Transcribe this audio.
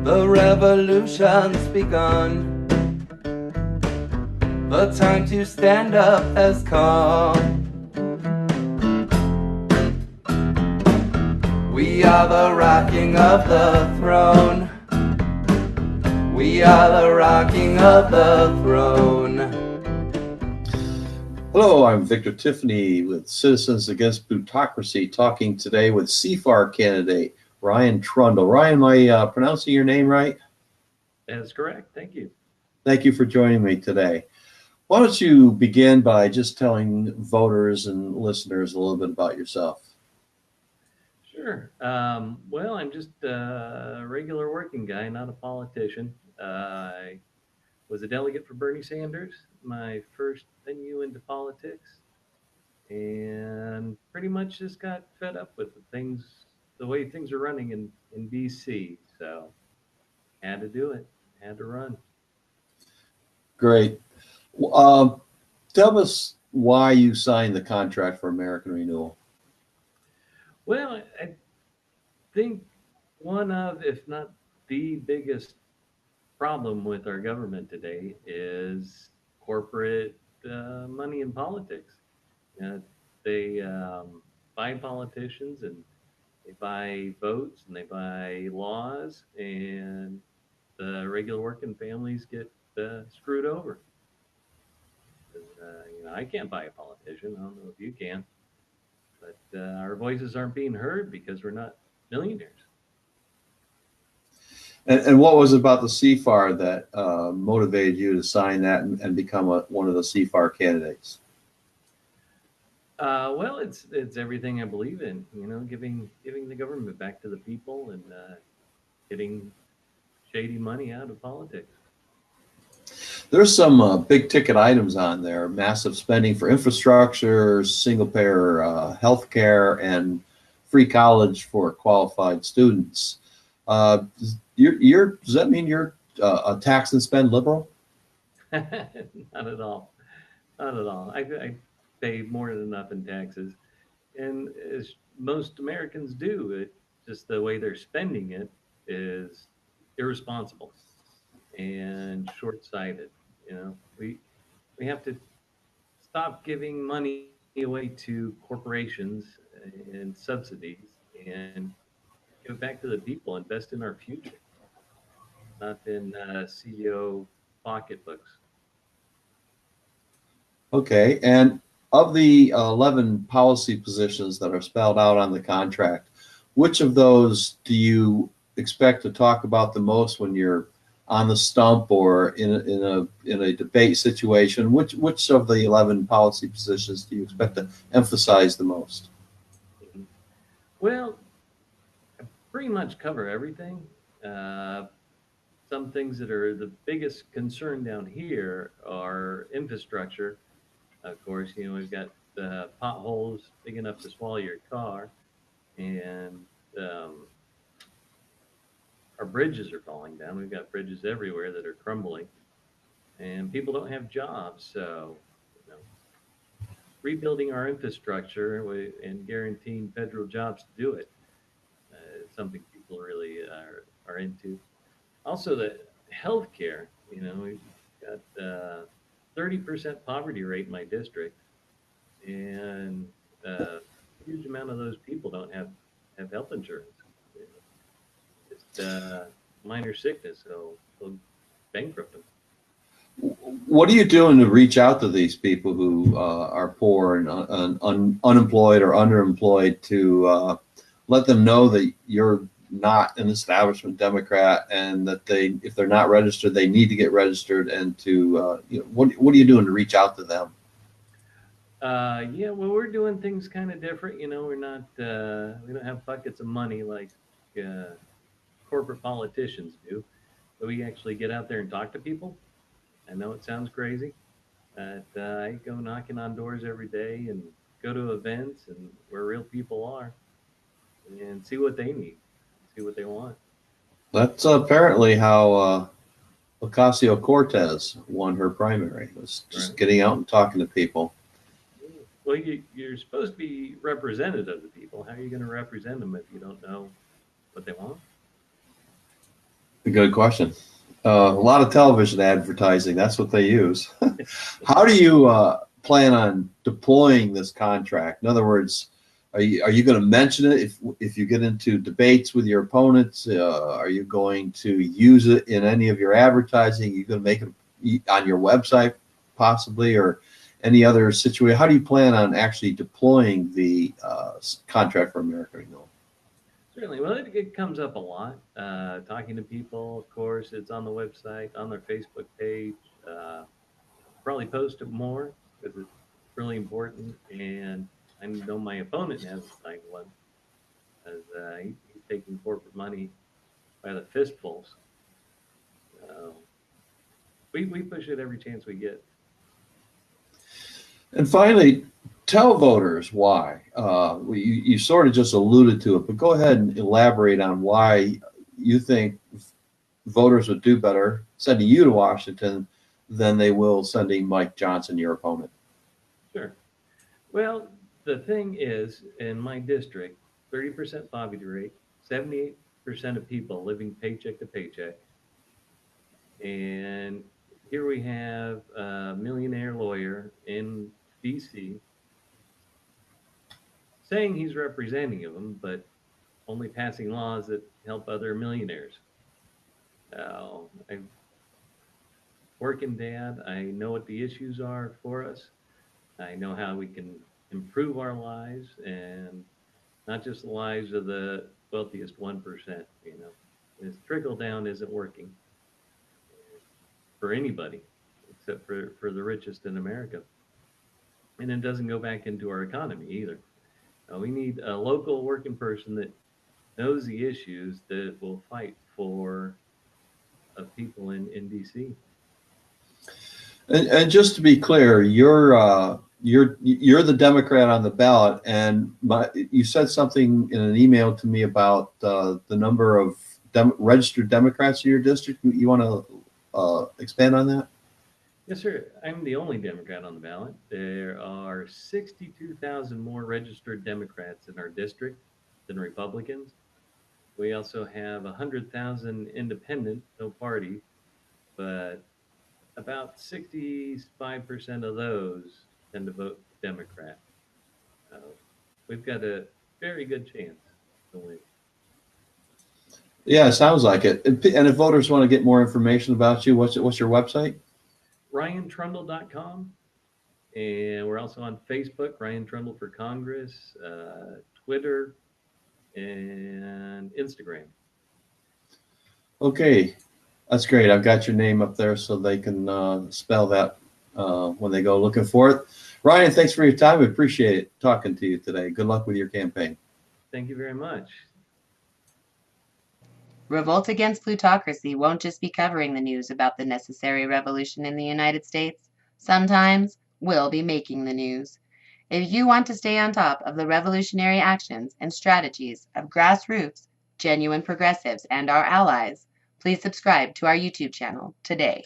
The revolution's begun. The time to stand up has come. We are the rocking of the throne. We are the rocking of the throne. Hello, I'm Victor Tiffany with Citizens Against Plutocracy, talking today with CFAR candidate Ryan Trundle. Ryan, am I pronouncing your name right? That is correct. Thank you. Thank you for joining me today. Why don't you begin by just telling voters and listeners a little bit about yourself? Sure. Well, I'm just a regular working guy, not a politician. I was a delegate for Bernie Sanders, my first venue into politics, and pretty much just got fed up with the way things are running in BC. So had to do it, had to run. Great. Um, Tell us why you signed the Contract for American Renewal. Well, I think one of, if not the biggest problem with our government today is corporate money in politics. Uh, they buy politicians and they buy votes and they buy laws, and the regular working families get screwed over. 'Cause, I can't buy a politician. I don't know if you can, but our voices aren't being heard because we're not millionaires. And what was it about the CFAR that motivated you to sign that and become one of the CFAR candidates? Well, it's everything I believe in. Giving the government back to the people and getting shady money out of politics. There's some big ticket items on there: massive spending for infrastructure, single payer health care, and free college for qualified students. Does that mean you're a tax and spend liberal? Not at all. Not at all. I pay more than enough in taxes, and as most Americans do, it just the way they're spending it is irresponsible and short-sighted. We have to stop giving money away to corporations and subsidies and give it back to the people. Invest in our future, not in CEO pocketbooks. Okay. And of the 11 policy positions that are spelled out on the contract, which of those do you expect to talk about the most when you're on the stump or in a debate situation? Which of the 11 policy positions do you expect to emphasize the most? Mhm. Well, I pretty much cover everything. Uh, some things that are the biggest concern down here are infrastructure. Of course, we've got potholes big enough to swallow your car, and um, our bridges are falling down. We've got bridges everywhere that are crumbling, and people don't have jobs. So, you know, rebuilding our infrastructure and guaranteeing federal jobs to do it is something people really are into. Also, the healthcare. We've got 30% poverty rate in my district, and a huge amount of those people don't have health insurance. You know, just minor sickness, so bankrupt them. What are you doing to reach out to these people who are poor and unemployed or underemployed to let them know that you're not an establishment Democrat and that if they're not registered, they need to get registered, and to what are you doing to reach out to them? Yeah, well, we're doing things kind of different. We're not we don't have buckets of money like uh, corporate politicians do, but we actually get out there and talk to people. I know it sounds crazy, but I go knocking on doors every day and go to events and where real people are and see what they need, see what they want. That's apparently how Ocasio-Cortez won her primary. It was just Right. getting out and talking to people. Well, you're supposed to be representative of the people. How are you going to represent them if you don't know what they want? A good question. A lot of television advertising, that's what they use. How do you plan on deploying this contract? In other words, are you going to mention it if you get into debates with your opponents? Are you going to use it in any of your advertising? Are you going to make it on your website possibly, or any other situation? How do you plan on actually deploying the Contract for American Rewewal? Certainly. Well, it comes up a lot. Talking to people, of course, it's on the website, on their Facebook page. Probably post it more because it's really important. And I know my opponent has signed one as he's taking corporate money by the fistfuls. Uh, we push it every chance we get. And finally, tell voters why. You sort of just alluded to it, but go ahead and elaborate on why you think voters would do better sending you to Washington than they will sending Mike Johnson, your opponent. Sure. Well, the thing is, in my district, 30% poverty rate, 78% of people living paycheck to paycheck. And here we have a millionaire lawyer in DC saying he's representing them, but only passing laws that help other millionaires. I'm working dad. I know what the issues are for us. I know how we can improve our lives and not just the lives of the wealthiest 1%. You know, this trickle down isn't working for anybody except for the richest in America. And it doesn't go back into our economy either. We need a local working person that knows the issues that will fight for people in DC. And just to be clear, you're the Democrat on the ballot, and you said something in an email to me about the number of registered Democrats in your district. You want to expand on that? Yes, sir. I'm the only Democrat on the ballot. There are 62,000 more registered Democrats in our district than Republicans. We also have 100,000 independent, no party, but about 65% of those tend to vote Democrat. Uh, we've got a very good chance to win. Yeah, it sounds like it. And if voters want to get more information about you, what's your website? RyanTrundle.com. And we're also on Facebook, Ryan Trundle for Congress, Twitter, and Instagram. Okay, that's great. I've got your name up there so they can spell that when they go looking for it. Ryan, thanks for your time. We appreciate it talking to you today. Good luck with your campaign. Thank you very much. Revolt Against Plutocracy won't just be covering the news about the necessary revolution in the United States. Sometimes we'll be making the news. If you want to stay on top of the revolutionary actions and strategies of grassroots, genuine progressives, and our allies, please subscribe to our YouTube channel today.